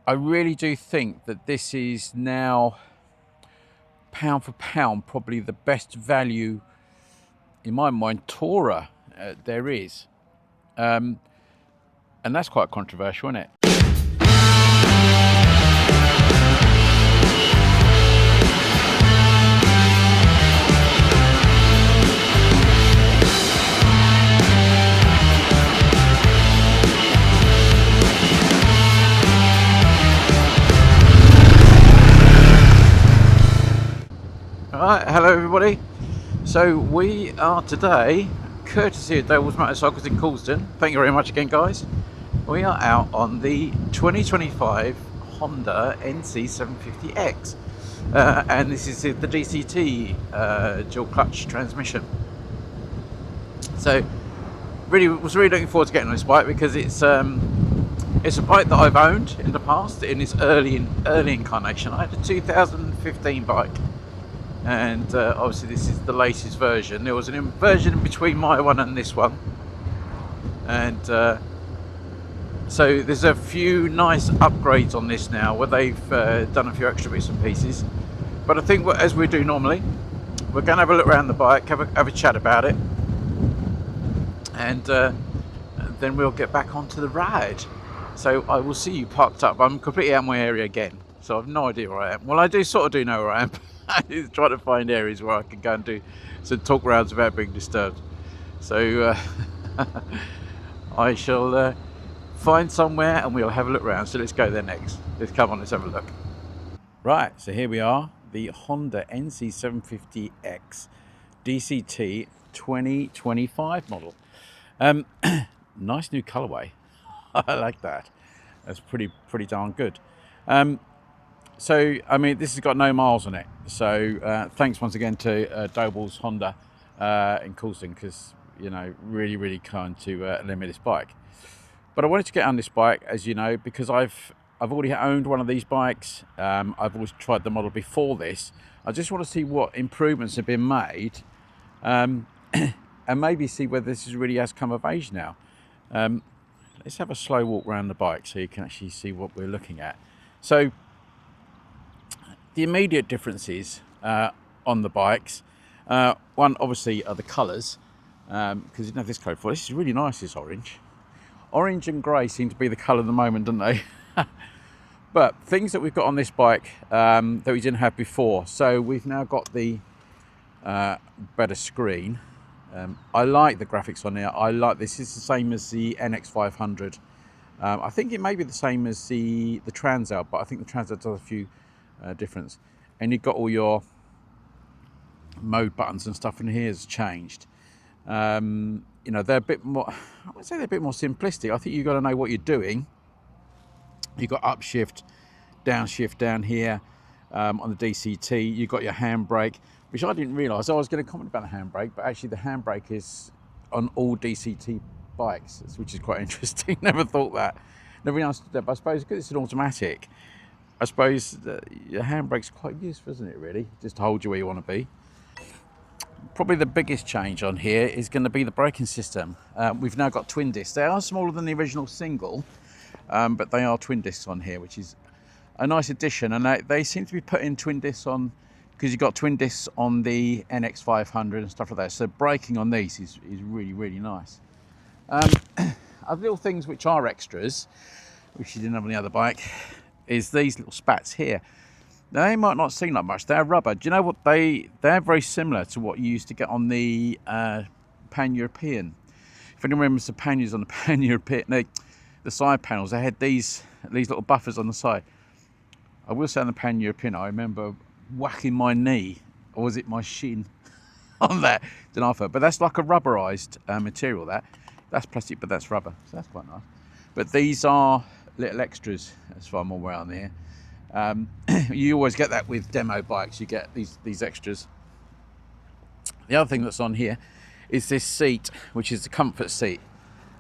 I really do think that this is now, pound for pound, probably the best value, in my mind, tourer there is. And that's quite controversial, isn't it? Alright, hello everybody. So we are today, courtesy of Dobles Motorcycles in Coulsdon, thank you very much again guys, we are out on the 2025 Honda NC750X, and this is the DCT dual clutch transmission. So was really looking forward to getting on this bike because it's a bike that I've owned in the past in its early incarnation. I had a 2015 bike, and obviously this is the latest version. There was an version in between my one and this one, and so there's a few nice upgrades on this now where they've done a few extra bits and pieces. But I think, as we do normally, we're going to have a look around the bike, have a chat about it, and then we'll get back onto the ride. So I will see you parked up. I'm completely out of my area again, so I've no idea where I am. Well, I do sort of do know where I am. I'm trying to find areas where I can go and do some talk rounds without being disturbed. So I shall find somewhere and we'll have a look around. So let's go there next. Let's come on, let's have a look. Right, so here we are, the Honda NC750X DCT 2025 model. Nice new colorway. I like that. That's pretty darn good. So, I mean, this has got no miles on it. So, thanks once again to Dobles Honda in Coulsdon, because, you know, really kind to lend me this bike. But I wanted to get on this bike, as you know, because I've already owned one of these bikes. I've always tried the model before this. I just want to see what improvements have been made, and maybe see whether this really has come of age now. Let's have a slow walk around the bike so you can actually see what we're looking at. So, the immediate differences on the bikes, one obviously are the colours, because you didn't have this colour before. This is really nice, this orange. Orange and grey seem to be the colour of the moment, don't they? But things that we've got on this bike that we didn't have before. So we've now got the better screen. I like the graphics on there. I like this. It's the same as the NX500. I think it may be the same as the Transalp, but I think the Transalp does a few difference. And you've got all your mode buttons and stuff in here has changed. You know, they're a bit more, I would say they're a bit more simplistic. I think you've got to know what you're doing. You've got upshift, downshift down here on the DCT. You've got your handbrake, which I didn't realise. I was going to comment about the handbrake, but actually the handbrake is on all DCT bikes, which is quite interesting. Never thought that. Never understood that. But I suppose because it's an automatic, I suppose your handbrake's quite useful, isn't it, really? Just to hold you where you want to be. Probably the biggest change on here is going to be the braking system. We've now got twin discs. They are smaller than the original single, but they are twin discs on here, which is a nice addition. And they seem to be putting twin discs on, because you've got twin discs on the NX500 and stuff like that. So braking on these is really nice. Other little things which are extras, which you didn't have on the other bike, is these little spats here. Now, they might not seem like much. They're rubber. Do you know what they're very similar to what you used to get on the Pan-European. If anyone remembers the panniers on the Pan-European, the side panels, they had these little buffers on the side. I will say on the Pan-European, I remember whacking my knee, or was it my shin, on that. But that's like a rubberized material. That's plastic, but that's rubber, so that's quite nice. But these are little extras, as far as I'm aware on here. You always get that with demo bikes. You get these extras. The other thing that's on here is this seat, which is the comfort seat.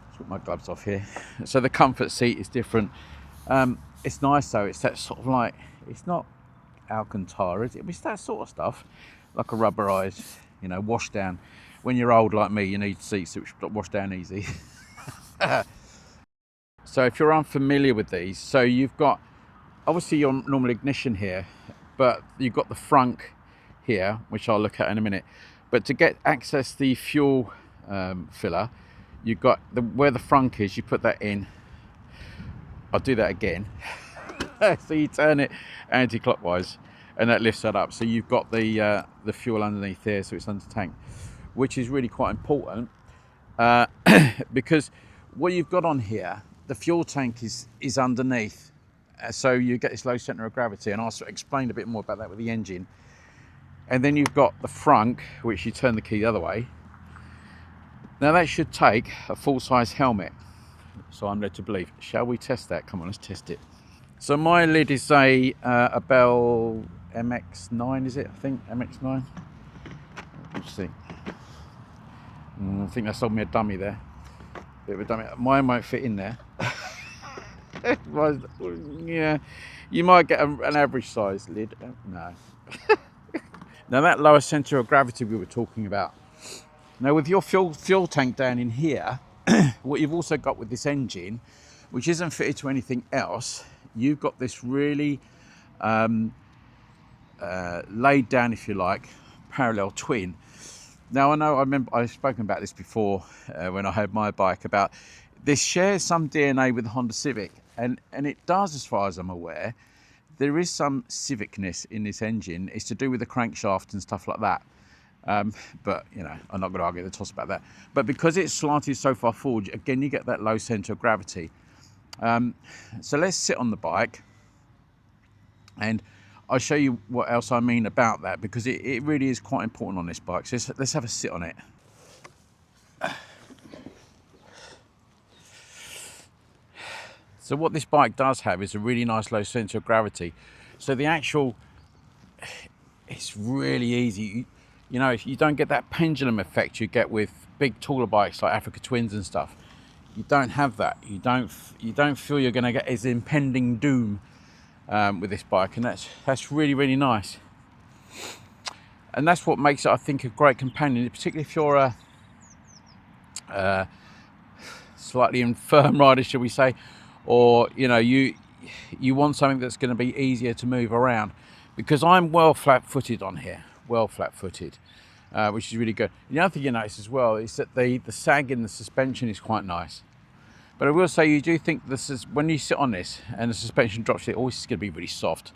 Let's put my gloves off here. So the comfort seat is different. It's nice though. It's that sort of like, it's not Alcantara, is it? It's that sort of stuff, like a rubberized, you know, wash down. When you're old like me, you need seats which wash down easy. So if you're unfamiliar with these, so you've got obviously your normal ignition here, but you've got the frunk here, which I'll look at in a minute. But to get access the fuel filler, you've got where the frunk is, you put that in. I'll do that again. So you turn it anti-clockwise and that lifts that up. So you've got the fuel underneath there, so it's under tank, which is really quite important because what you've got on here, the fuel tank is underneath. So you get this low center of gravity, and I'll explain a bit more about that with the engine. And then you've got the frunk, which you turn the key the other way. Now that should take a full-size helmet, so I'm led to believe. Shall we test that? Come on, let's test it. So my lid is a Bell MX9, is it? I think MX9. Let's see. I think they sold me a dummy there. Bit of a dummy. Mine won't fit in there. Yeah, you might get an average size lid. No. Now that lower center of gravity we were talking about. Now with your fuel tank down in here, what you've also got with this engine, which isn't fitted to anything else, you've got this really laid down, if you like, parallel twin. Now I remember I've spoken about this before when I had my bike, about this shares some DNA with the Honda Civic, and it does, as far as I'm aware. There is some Civicness in this engine. It's to do with the crankshaft and stuff like that. But, you know, I'm not going to argue the toss about that. But because it's slanted so far forward, again, you get that low centre of gravity. So let's sit on the bike, and I'll show you what else I mean about that, because it really is quite important on this bike. So let's have a sit on it. So what this bike does have is a really nice low centre of gravity. So the actual, it's really easy. You know, if you don't get that pendulum effect you get with big taller bikes like Africa Twins and stuff. You don't have that. You don't feel you're going to get as impending doom with this bike, and that's really, really nice. And that's what makes it, I think, a great companion, particularly if you're a slightly infirm rider, shall we say, or you know, you want something that's going to be easier to move around, because I'm well flat-footed on here, which is really good. The other thing you notice as well is that the sag in the suspension is quite nice. But I will say, you do think this is, when you sit on this and the suspension drops, it always is going to be really soft.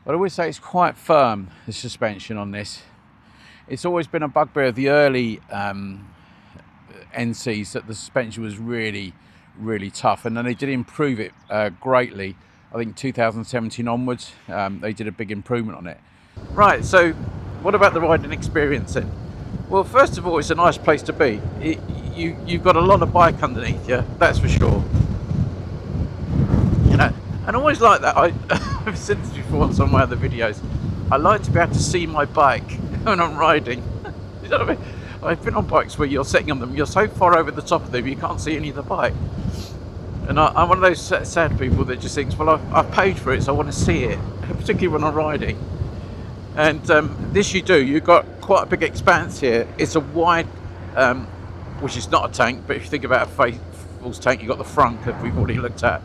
But I would say it's quite firm, the suspension on this. It's always been a bugbear of the early NCs that the suspension was really, really tough, and then they did improve it greatly. I think 2017 onwards, they did a big improvement on it. Right, so what about the riding experience then? Well, first of all, it's a nice place to be. You've got a lot of bike underneath you, that's for sure. You know, and I always like that. I've said this before on some of my other videos. I like to be able to see my bike when I'm riding. You know what I mean? I've been on bikes where you're sitting on them, you're so far over the top of them, you can't see any of the bike. And I'm one of those sad people that just thinks, well, I've paid for it, so I want to see it, particularly when I'm riding. And this you do. You've got quite a big expanse here. It's a wide, which is not a tank, but if you think about a full tank, you've got the frunk that we've already looked at.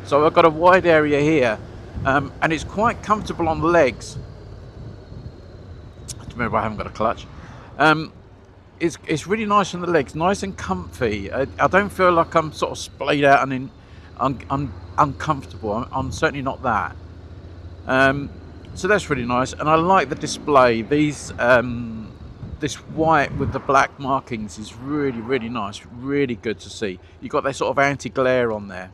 So I've got a wide area here, and it's quite comfortable on the legs. Remember, I haven't got a clutch. It's really nice on the legs, nice and comfy. I don't feel like I'm sort of splayed out and I'm uncomfortable. I'm certainly not that. So that's really nice, and I like the display. These this white with the black markings is really, really nice, really good to see. You've got that sort of anti-glare on there.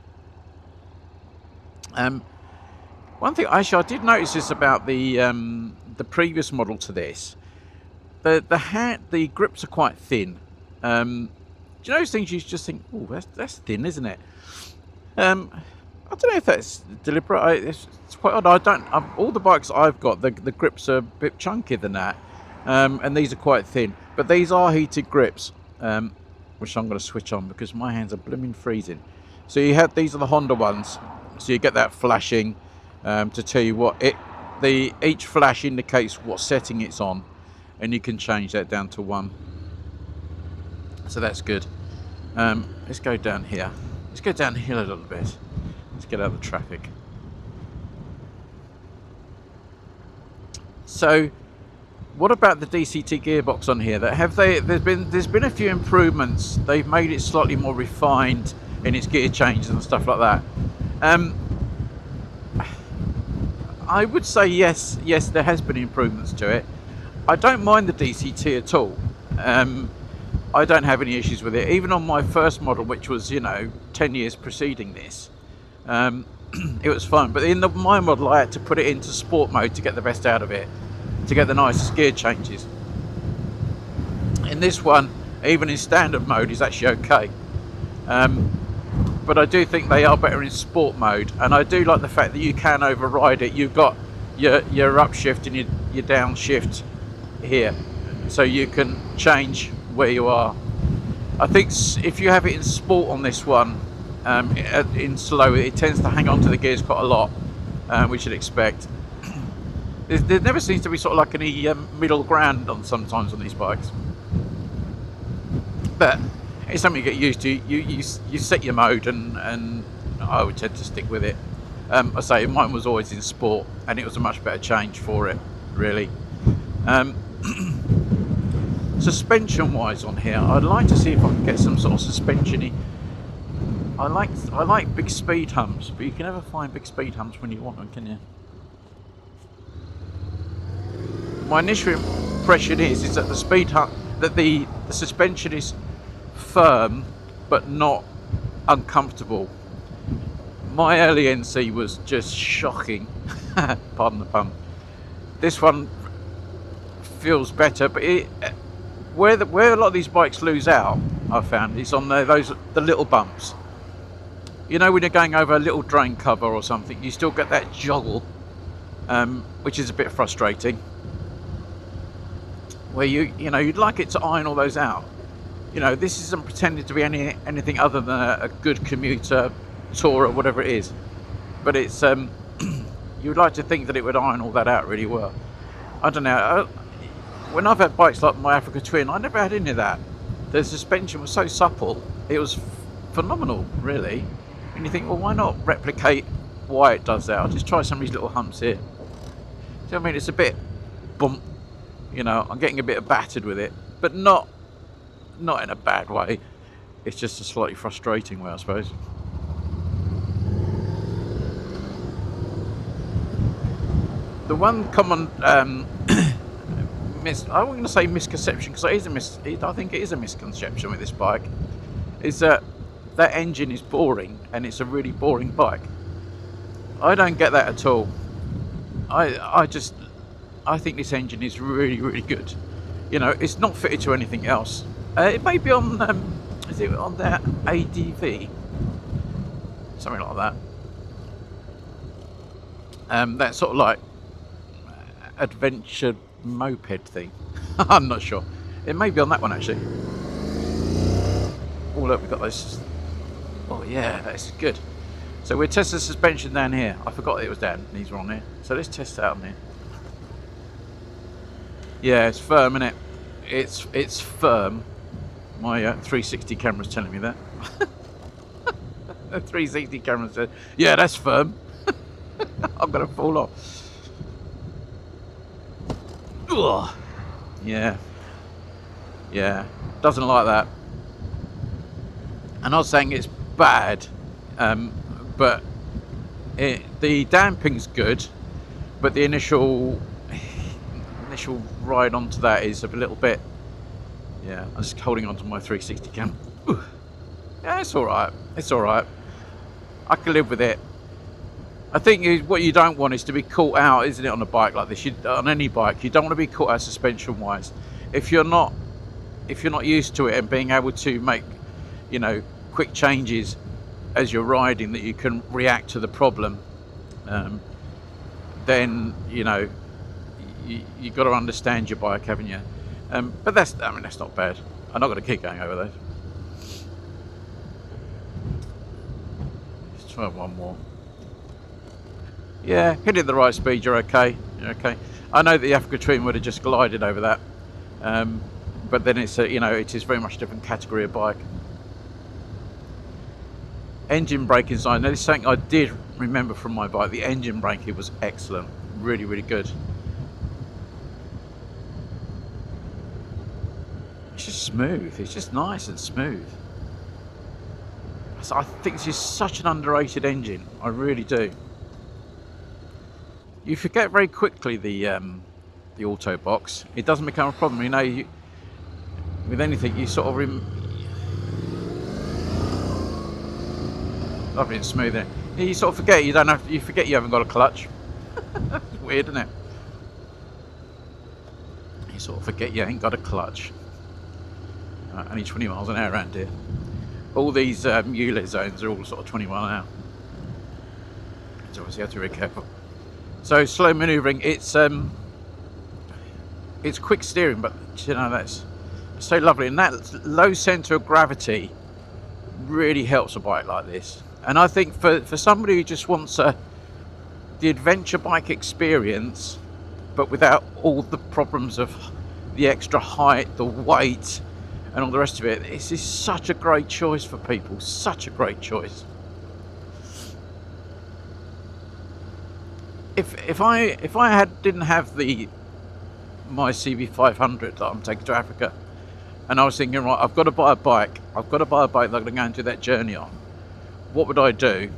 One thing, actually, I did notice this about the previous model to this. The grips are quite thin. Do you know those things you just think, oh, that's thin, isn't it? I don't know if that's deliberate. It's quite odd. All the bikes I've got, the grips are a bit chunkier than that, and these are quite thin. But these are heated grips, which I'm going to switch on because my hands are blooming freezing. So these are the Honda ones. So you get that flashing to tell you what each flash indicates what setting it's on, and you can change that down to 1. So that's good. Let's go down here. Let's go down the hill a little bit. Let's get out of the traffic. So what about the DCT gearbox on here? There's been a few improvements. They've made it slightly more refined in its gear changes and stuff like that. I would say yes, there has been improvements to it. I don't mind the DCT at all. I don't have any issues with it. Even on my first model, which was 10 years preceding this, it was fun. But in my model, I had to put it into sport mode to get the best out of it, to get the nicest gear changes. In this one, even in standard mode, is actually okay. But I do think they are better in sport mode, and I do like the fact that you can override it. You've got your upshift and your downshift here, so you can change where you are. I think if you have it in sport on this one, in slow, it tends to hang on to the gears quite a lot, which you'd expect. There never seems to be sort of like any middle ground sometimes on these bikes, but it's something you get used to. You set your mode, and I would tend to stick with it. I say mine was always in sport, and it was a much better change for it, really. Suspension wise on here, I'd like to see if I can get some sort of suspension-y. I like big speed humps, but you can never find big speed humps when you want them, can you? My initial impression is that the speed hump, that the suspension is firm but not uncomfortable. My early NC was just shocking. Pardon the pun. This one feels better, but where a lot of these bikes lose out, I've found, is on the little bumps. When you're going over a little drain cover or something, you still get that joggle, which is a bit frustrating. Where you'd like it to iron all those out. This isn't pretending to be anything other than a good commuter, tourer, whatever it is. But it's you'd like to think that it would iron all that out really well. I don't know. When I've had bikes like my Africa Twin, I never had any of that. The suspension was so supple. It was phenomenal, really. And you think, well, why not replicate why it does that? I'll just try some of these little humps here. Do you know what I mean? It's a bit bump. I'm getting a bit battered with it, but not in a bad way. It's just a slightly frustrating way, I suppose. The one common I wasn't going to say misconception, because I think it is a misconception with this bike, is that engine is boring and it's a really boring bike. I don't get that at all. I think this engine is really, really good. It's not fitted to anything else. It may be on, is it on that ADV? Something like that. That sort of like adventure moped thing. I'm not sure. It may be on that one, actually. Oh, look, we've got those. Oh, yeah, that's good. So we'll test the suspension down here. I forgot it was down. These were on here. So let's test it out on here. Yeah, it's firm, isn't it? It's firm. My 360 camera's telling me that. The 360 camera said, yeah, that's firm. I'm going to fall off. Ugh. Yeah. Doesn't like that. I'm not saying it's bad, but the damping's good, but the initial ride onto that is a little bit. Yeah, I'm just holding onto my 360 cam. Ooh. Yeah, it's all right. I can live with it. I think what you don't want is to be caught out, isn't it, on a bike like this? On any bike, you don't want to be caught out suspension-wise. If you're not used to it and being able to make, quick changes as you're riding, that you can react to the problem, then you've got to understand your bike, haven't you? But that's not bad. I'm not going to keep going over those. Let's try one more. Yeah, hit it at the right speed, you're okay. I know that the Africa Twin would have just glided over that, but then it's it is very much a different category of bike. Engine braking design. Now, this is something I did remember from my bike. The engine braking was excellent, really, really good. smooth. It's just nice and smooth. So I think this is such an underrated engine. I really do. You forget very quickly the auto box. It doesn't become a problem. You know, with anything, you sort of lovely and smooth. Isn't it? You sort of forget you don't have. You forget you haven't got a clutch. It's weird, isn't it? You sort of forget you ain't got a clutch. Only 20 miles an hour around here. All these ULEZ zones are all sort of 20 mile an hour. So obviously you have to be very careful. So slow manoeuvring. It's quick steering, but you know that's so lovely. And that low centre of gravity really helps a bike like this. And I think for somebody who just wants the adventure bike experience, but without all the problems of the extra height, the weight, and all the rest of it, this is such a great choice for people. Such a great choice. If I didn't have my CB500 that I'm taking to Africa, and I was thinking, right, I've got to buy a bike. I've got to buy a bike that I'm going to go and do that journey on. What would I do?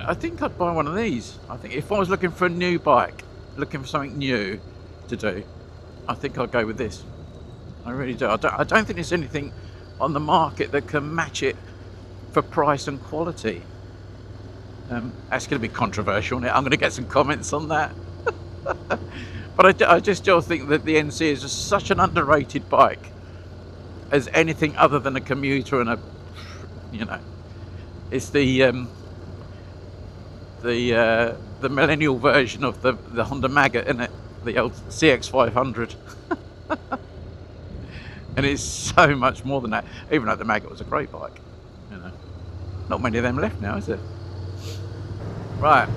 I think I'd buy one of these. I think if I was looking for a new bike, looking for something new to do, I think I'd go with this. I really do. I don't think there's anything on the market that can match it for price and quality. That's going to be controversial, isn't it? I'm going to get some comments on that. But I just still think that the NC is just such an underrated bike as anything other than a commuter and you know, it's the millennial version of the Honda Maggot, isn't it? The old CX500. And it's so much more than that. Even though the Maggot was a great bike, you know. Not many of them left now, is there? Right,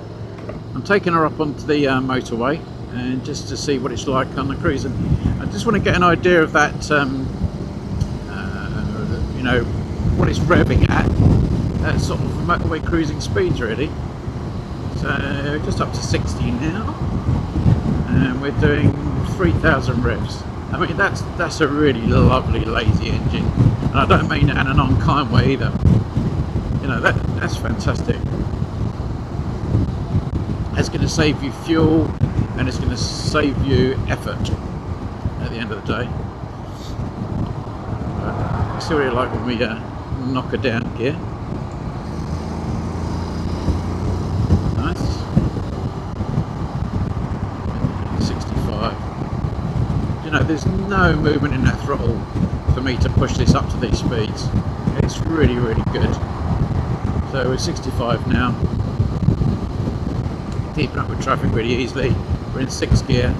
I'm taking her up onto the motorway, and just to see what it's like on the cruise. And I just want to get an idea of that, you know, what it's revving at. That sort of motorway cruising speeds, really. So just up to 60 now, and we're doing 3,000 revs. I mean, that's a really lovely lazy engine, and I don't mean that in an unkind way either. You know, that's fantastic. It's going to save you fuel, and it's going to save you effort at the end of the day. See what it's like when we knock her down gear. Nice. 65. You know, there's no movement in that throttle for me to push this up to these speeds. It's really, really good. So we're 65 now. Keeping up with traffic really easily. We're in 6th gear.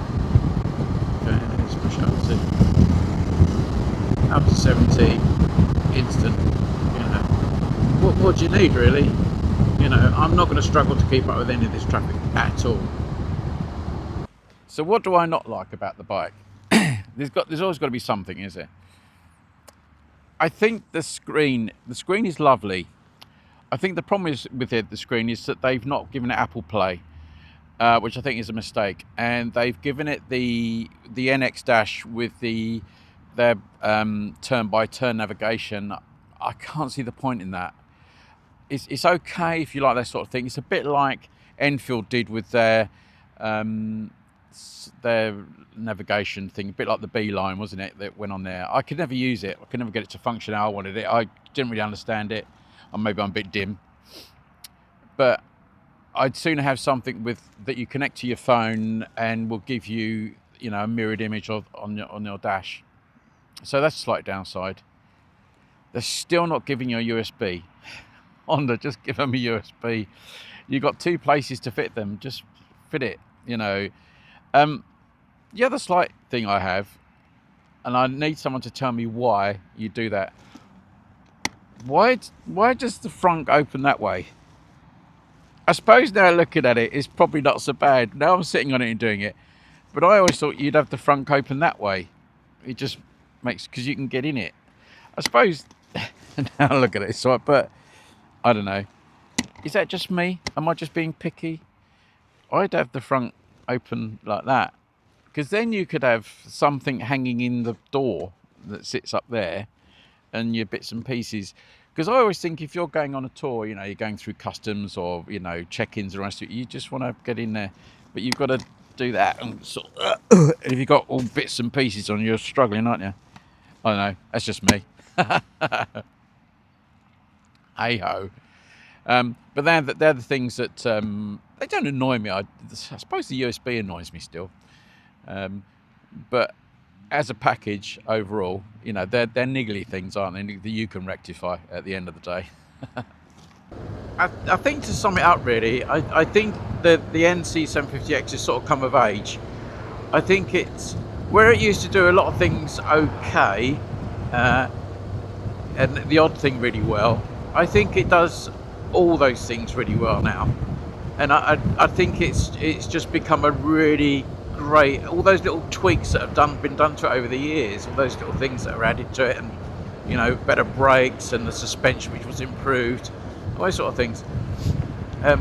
Okay, let's push up to 70 instant. You know, what more do you need, really? You know, I'm not going to struggle to keep up with any of this traffic at all. So what do I not like about the bike? There's always got to be something, is there? I think the screen is lovely. I think the problem is with the screen is that they've not given it Apple Play, which I think is a mistake, and they've given it the NX Dash with their turn-by-turn navigation. I can't see the point in that. It's okay if you like that sort of thing. It's a bit like Enfield did with their navigation thing, a bit like the B-line, wasn't it, that went on there. I could never use it. I could never get it to function how I wanted it. I didn't really understand it, or maybe I'm a bit dim. But I'd sooner have something that you connect to your phone and will give you, you know, a mirrored image on your dash. So that's a slight downside. They're still not giving you a USB. Honda, just give them a USB. You've got 2 places to fit them. Just fit it, you know. The other slight thing I have, and I need someone to tell me why you do that. Why does the front open that way? I suppose now looking at it, it's probably not so bad. Now I'm sitting on it and doing it. But I always thought you'd have the front open that way. It just makes, because you can get in it. I suppose, now look at it, so, but I don't know. Is that just me? Am I just being picky? I'd have the front open like that. Because then you could have something hanging in the door that sits up there, and your bits and pieces. Because I always think if you're going on a tour, you're going through customs or check-ins and the rest of it, you just want to get in there, but you've got to do that and sort of, and if you've got all bits and pieces on, you're struggling, aren't you? I don't know, that's just me. Hey ho. But they're the things that they don't annoy me. I suppose the USB annoys me still, but as a package overall, they're niggly things, aren't they, that you can rectify at the end of the day. I think to sum it up really, I think that the NC750X has sort of come of age. I think it's where it used to do a lot of things okay, and the odd thing really well. I think it does all those things really well now, and I think it's just become a really great, all those little tweaks that have been done to it over the years, all those little things that are added to it, and better brakes and the suspension which was improved, all those sort of things.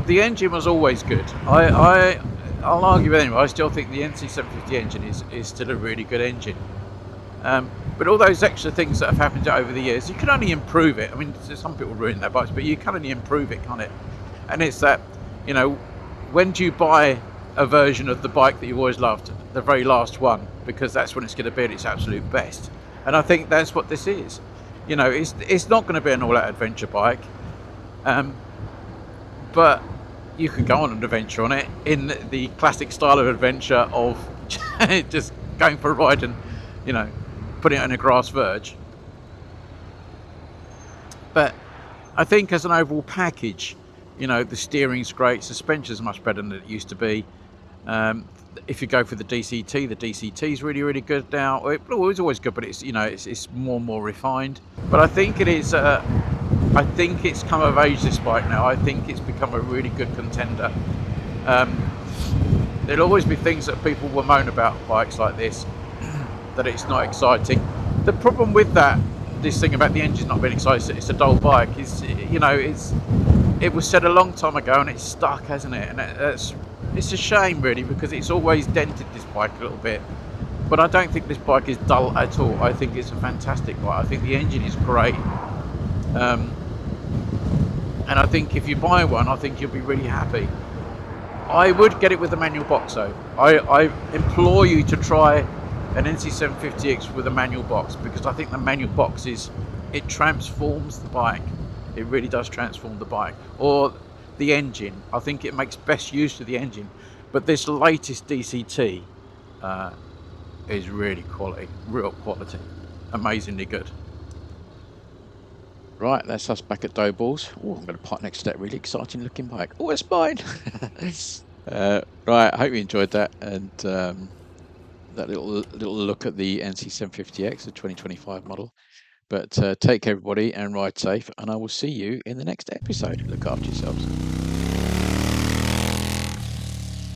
The engine was always good. I'll argue with anyone, I still think the NC750 engine is still a really good engine. But all those extra things that have happened over the years, you can only improve it. I mean, some people ruin their bikes, but you can only improve it, can't it? And it's that, when do you buy a version of the bike that you always loved, the very last one, because that's when it's going to be at its absolute best. And I think that's what this is. It's not going to be an all-out adventure bike, but you can go on an adventure on it in the classic style of adventure of just going for a ride and putting it on a grass verge. But I think as an overall package, the steering's great, suspension's much better than it used to be. If you go for the DCT is really, really good now. It was always good, but it's more and more refined. But I think it is. I think it's come of age, this bike now. I think it's become a really good contender. There'll always be things that people will moan about bikes like this, that it's not exciting. The problem with this thing about the engine not being exciting, it's a dull bike, it was said a long time ago and it's stuck, hasn't it? And it's a shame really, because it's always dented this bike a little bit. But I don't think this bike is dull at all. I think it's a fantastic bike. I think the engine is great. And I think if you buy one, I think you'll be really happy. I would get it with the manual box though. I implore you to try an NC750X with a manual box, because I think the manual box it transforms the bike. It really does transform the bike. Or the engine. I think it makes best use of the engine. But this latest DCT is really quality, real quality, amazingly good. Right, that's us back at DOBLES. Oh, I'm going to park next to that really exciting looking bike. Oh, it's mine. Right, I hope you enjoyed that, and that little look at the NC750X, the 2025 model. But take care everybody and ride safe, and I will see you in the next episode. Look after yourselves.